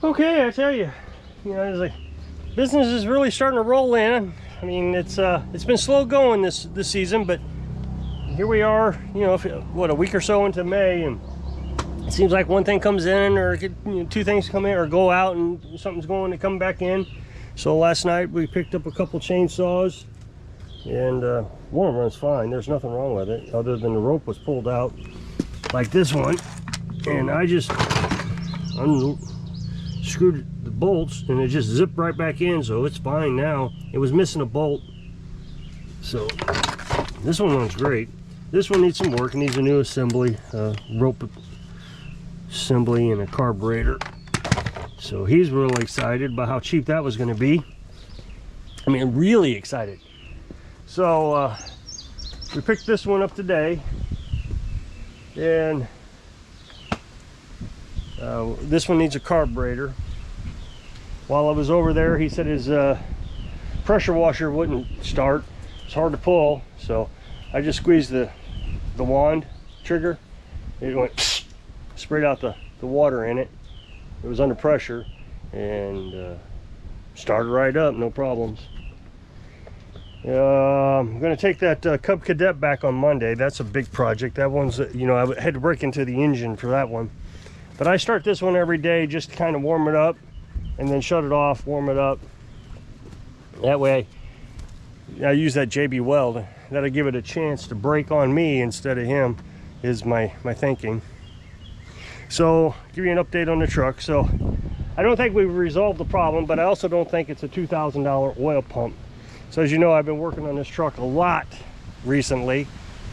Okay, I tell you, it's like business is really starting to roll in. I mean, it's been slow going this season, but here we are. A week or so into May, and it seems like one thing comes in, or two things come in or go out, and something's going to come back in. So last night we picked up a couple chainsaws, and one of them runs fine. There's nothing wrong with it, other than the rope was pulled out, like this one, and I just unscrewed the bolts, and it just zipped right back in, so it's fine now. It was missing a bolt, so this one runs great. This one needs some work. It needs a new assembly, rope assembly, and a carburetor. So he's really excited about how cheap that was going to be. I mean, really excited. So we picked this one up today, and this one needs a carburetor. While I was over there, he said his pressure washer wouldn't start. It's hard to pull, so I just squeezed the wand trigger. It went, sprayed out the water in it. It was under pressure, and started right up, no problems. I'm going to take that Cub Cadet back on Monday. That's a big project. That one's, I had to break into the engine for that one. But I start this one every day just to kind of warm it up, and then shut it off, warm it up. That way, I use that JB Weld. That'll give it a chance to break on me instead of him, is my thinking. So, give you an update on the truck. So, I don't think we've resolved the problem, but I also don't think it's a $2,000 oil pump. So, as you know, I've been working on this truck a lot recently,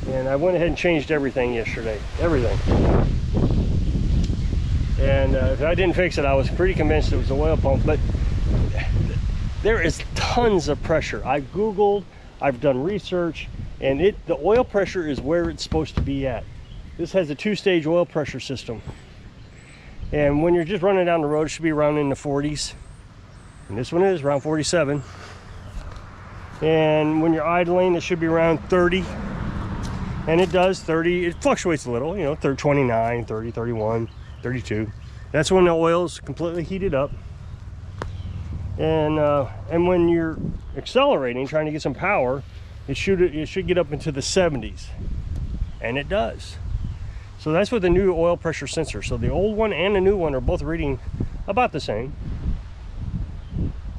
and I went ahead and changed everything yesterday. Everything. And if I didn't fix it, I was pretty convinced it was the oil pump, but there is tons of pressure. I've Googled, I've done research, and the oil pressure is where it's supposed to be at. This has a 2-stage oil pressure system. And when you're just running down the road, it should be around in the 40s. And this one is around 47. And when you're idling, it should be around 30. And it does 30. It fluctuates a little, 29, 30, 31, 32. That's when the oil's completely heated up. And when you're accelerating, trying to get some power, it should get up into the 70s. And it does. So that's with the new oil pressure sensor. So the old one and the new one are both reading about the same.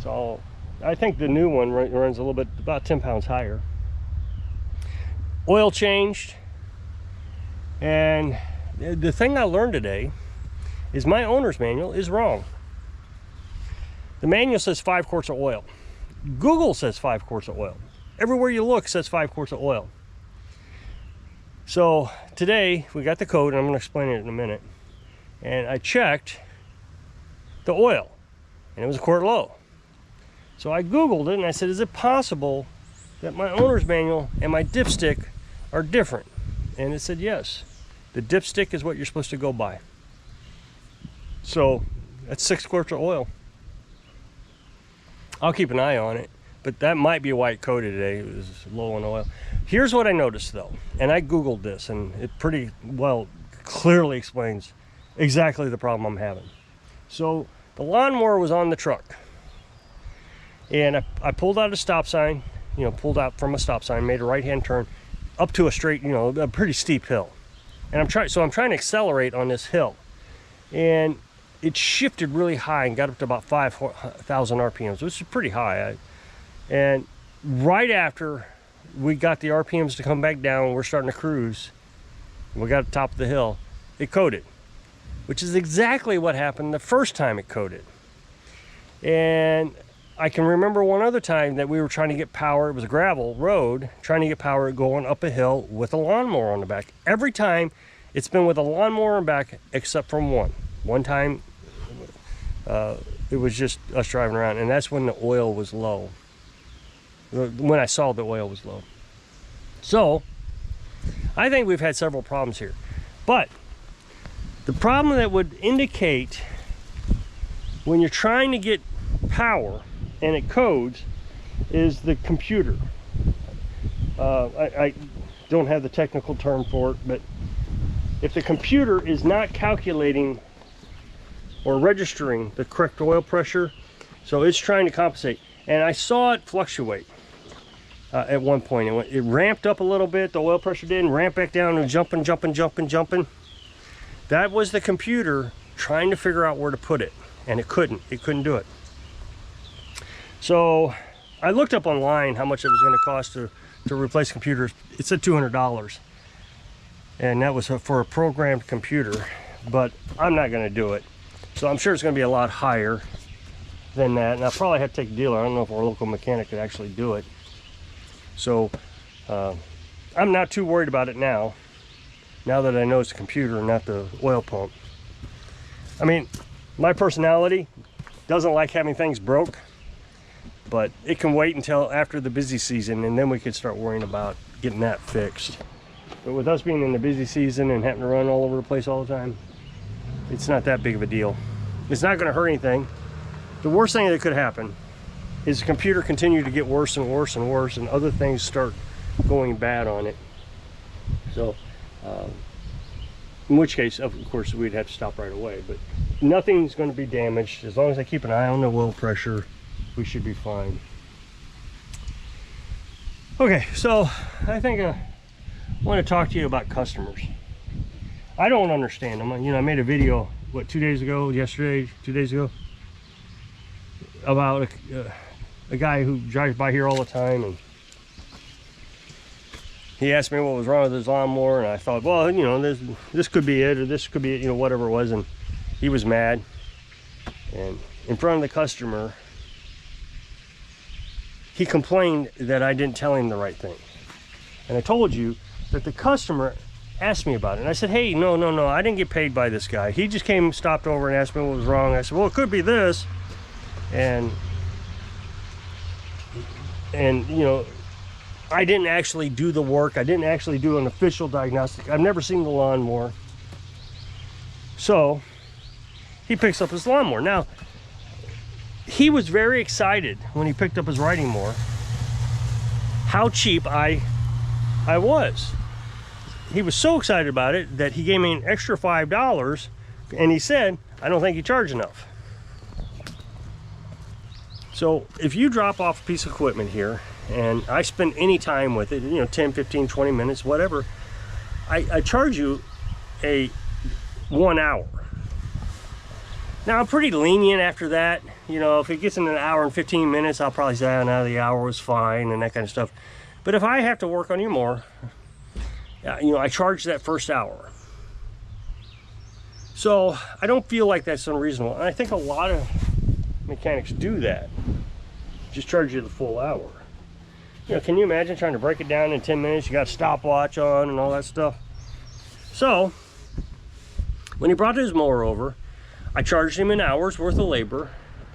So I think the new one runs a little bit, about 10 pounds higher. Oil changed. And the thing I learned today is my owner's manual is wrong. The manual says 5 quarts of oil. Google says 5 quarts of oil. Everywhere you look says 5 quarts of oil. So today we got the code, and I'm going to explain it in a minute. And I checked the oil, and it was a quart low. So I Googled it, and I said, is it possible that my owner's manual and my dipstick are different? And it said yes. The dipstick is what you're supposed to go by. So that's 6 quarts of oil. I'll keep an eye on it, but that might be why it coded today. It was low on oil. Here's what I noticed though, and I Googled this, and it pretty well clearly explains exactly the problem I'm having. So the lawnmower was on the truck, and I pulled out a stop sign, pulled out from a stop sign, made a right-hand turn up to a straight, a pretty steep hill. And I'm trying to accelerate on this hill, and it shifted really high and got up to about 5,000 RPMs, which is pretty high. And right after we got the RPMs to come back down, we're starting to cruise, we got to the top of the hill, it coded, which is exactly what happened the first time it coded. And I can remember one other time that we were trying to get power. It was a gravel road, trying to get power going up a hill with a lawnmower on the back. Every time it's been with a lawnmower on the back, except from one. One time it was just us driving around, and that's when the oil was low. When I saw the oil was low. So I think we've had several problems here, but the problem that would indicate when you're trying to get power and it codes is the computer. I don't have the technical term for it, but if the computer is not calculating or registering the correct oil pressure. So it's trying to compensate. And I saw it fluctuate at one point. It ramped up a little bit, the oil pressure did, and ramped back down and jumping. That was the computer trying to figure out where to put it, and it couldn't do it. So I looked up online how much it was going to cost to replace computers. It said $200, and that was for a programmed computer, but I'm not going to do it. So I'm sure it's going to be a lot higher than that, and I'll probably have to take a dealer. I don't know if our local mechanic could actually do it. So I'm not too worried about it now that I know it's a computer and not the oil pump. I mean, my personality doesn't like having things broke, but it can wait until after the busy season, and then we could start worrying about getting that fixed. But with us being in the busy season and having to run all over the place all the time, it's not that big of a deal. It's not going to hurt anything. The worst thing that could happen is the computer continue to get worse and worse and worse, and other things start going bad on it. So in which case, of course, we'd have to stop right away, but nothing's going to be damaged. As long as I keep an eye on the oil pressure, we should be fine. Okay, so I think I want to talk to you about customers. I don't understand them. You know, I made a video, what, 2 days ago, yesterday, 2 days ago, about a guy who drives by here all the time, and he asked me what was wrong with his lawnmower, and I thought, well, you know, this could be it, or this could be it, you know, whatever it was. And he was mad, and in front of the customer, he complained that I didn't tell him the right thing. And I told you that the customer asked me about it, and I said, hey, no, I didn't get paid by this guy. He just came, stopped over and asked me what was wrong. I said, well, it could be this, and you know, I didn't actually do the work. I didn't actually do an official diagnostic. I've never seen the lawnmower. So he picks up his lawnmower. Now, he was very excited when he picked up his riding mower how cheap I was. He was so excited about it that he gave me an extra $5, and he said, I don't think you charge enough. So if you drop off a piece of equipment here, and I spend any time with it, you know, 10, 15, 20 minutes, whatever, I charge you a 1 hour. Now, I'm pretty lenient after that. You know, if it gets in an hour and 15 minutes, I'll probably say, oh, now the hour was fine and that kind of stuff. But if I have to work on you more, you know, I charge that first hour. So I don't feel like that's unreasonable. And I think a lot of mechanics do that. Just charge you the full hour. You know, can you imagine trying to break it down in 10 minutes? You got a stopwatch on and all that stuff. So when he brought his mower over, I charged him an hour's worth of labor,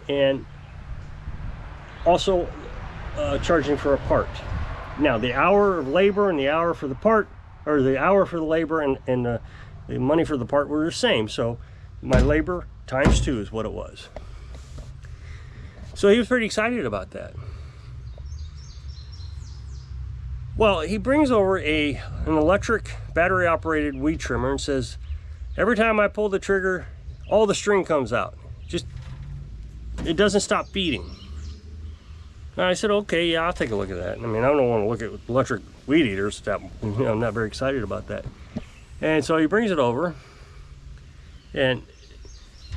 and also charged him for a part. Now, the hour of labor and the hour for the part, or the hour for the labor and the money for the part were the same. So my labor times 2 is what it was. So he was pretty excited about that. Well, he brings over an electric battery operated weed trimmer and says, every time I pull the trigger, all the string comes out. Just, it doesn't stop feeding. And I said, okay, yeah, I'll take a look at that. I mean, I don't want to look at electric weed eaters. That, you know, I'm not very excited about that. And so he brings it over, and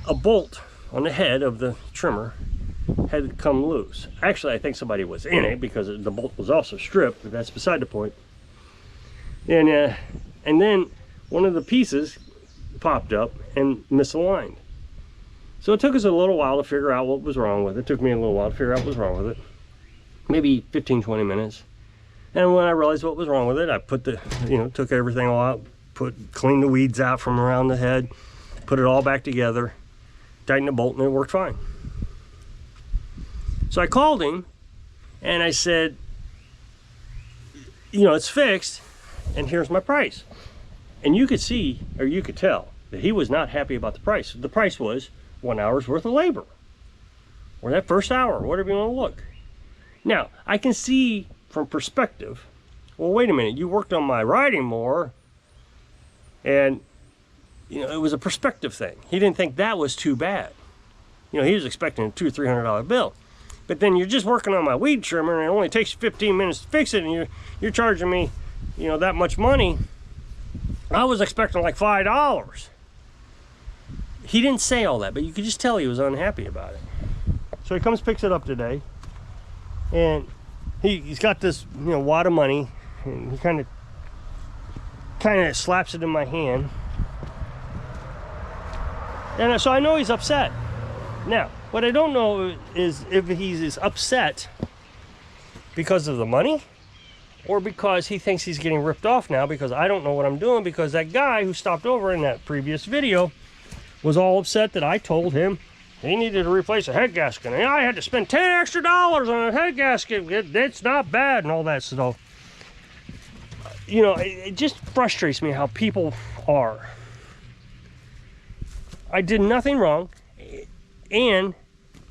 a bolt on the head of the trimmer had come loose. Actually, I think somebody was in it because the bolt was also stripped, but that's beside the point. And then one of the pieces popped up and misaligned. So it took us a little while to figure out what was wrong with it. It took me a little while to figure out what was wrong with it. Maybe 15, 20 minutes. And when I realized what was wrong with it, I put the, you know, took everything all out, cleaned the weeds out from around the head, put it all back together, tightened the bolt, and it worked fine. So I called him and I said, you know, it's fixed and here's my price. And you could see, or you could tell, that he was not happy about the price. The price was 1 hour's worth of labor, or that first hour, whatever you want to look. Now, I can see from perspective, well, wait a minute, you worked on my riding mower, and You know, it was a perspective thing. He didn't think that was too bad. You know, he was expecting a $200 or $300 bill. But then you're just working on my weed trimmer and it only takes you 15 minutes to fix it, and you're charging me, you know, that much money. I was expecting like $5. He didn't say all that, but you could just tell he was unhappy about it. So he comes, picks it up today, and he's got this, you know, wad of money, and he kind of slaps it in my hand. And so I know he's upset. Now, what I don't know is if he's upset because of the money, or because he thinks he's getting ripped off now because I don't know what I'm doing, because that guy who stopped over in that previous video was all upset that I told him he needed to replace a head gasket. And I had to spend $10 extra on a head gasket. It's not bad and all that stuff. You know, it just frustrates me how people are. I did nothing wrong, and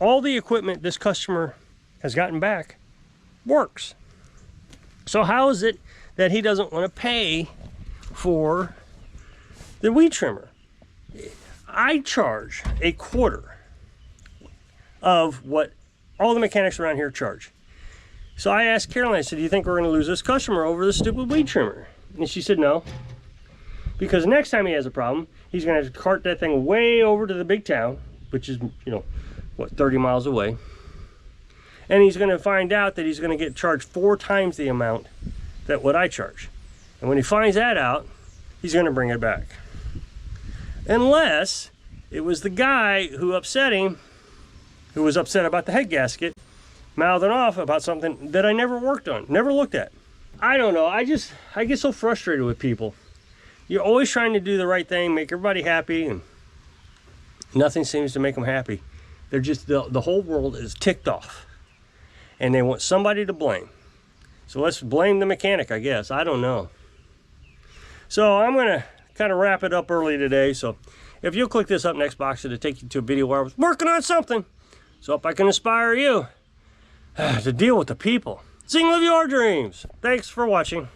all the equipment this customer has gotten back works. So how is it that he doesn't want to pay for the weed trimmer? I charge a quarter of what all the mechanics around here charge. So I asked Carolyn, I said, do you think we're going to lose this customer over this stupid weed trimmer? And she said no, because next time he has a problem, he's going to have to cart that thing way over to the big town, which is, you know, what, 30 miles away. And he's going to find out that he's going to get charged 4 times the amount that what I charge. And when he finds that out, he's going to bring it back. Unless it was the guy who upset him, who was upset about the head gasket, mouthing off about something that I never worked on, never looked at. I don't know, I get so frustrated with people. You're always trying to do the right thing, make everybody happy, and nothing seems to make them happy. They're just, the whole world is ticked off, and they want somebody to blame. So let's blame the mechanic, I guess. I don't know. So I'm gonna kind of wrap it up early today. So if you'll click this up next box, it'll take you to a video where I was working on something. So if I can inspire you to deal with the people, sing live your dreams. Thanks for watching.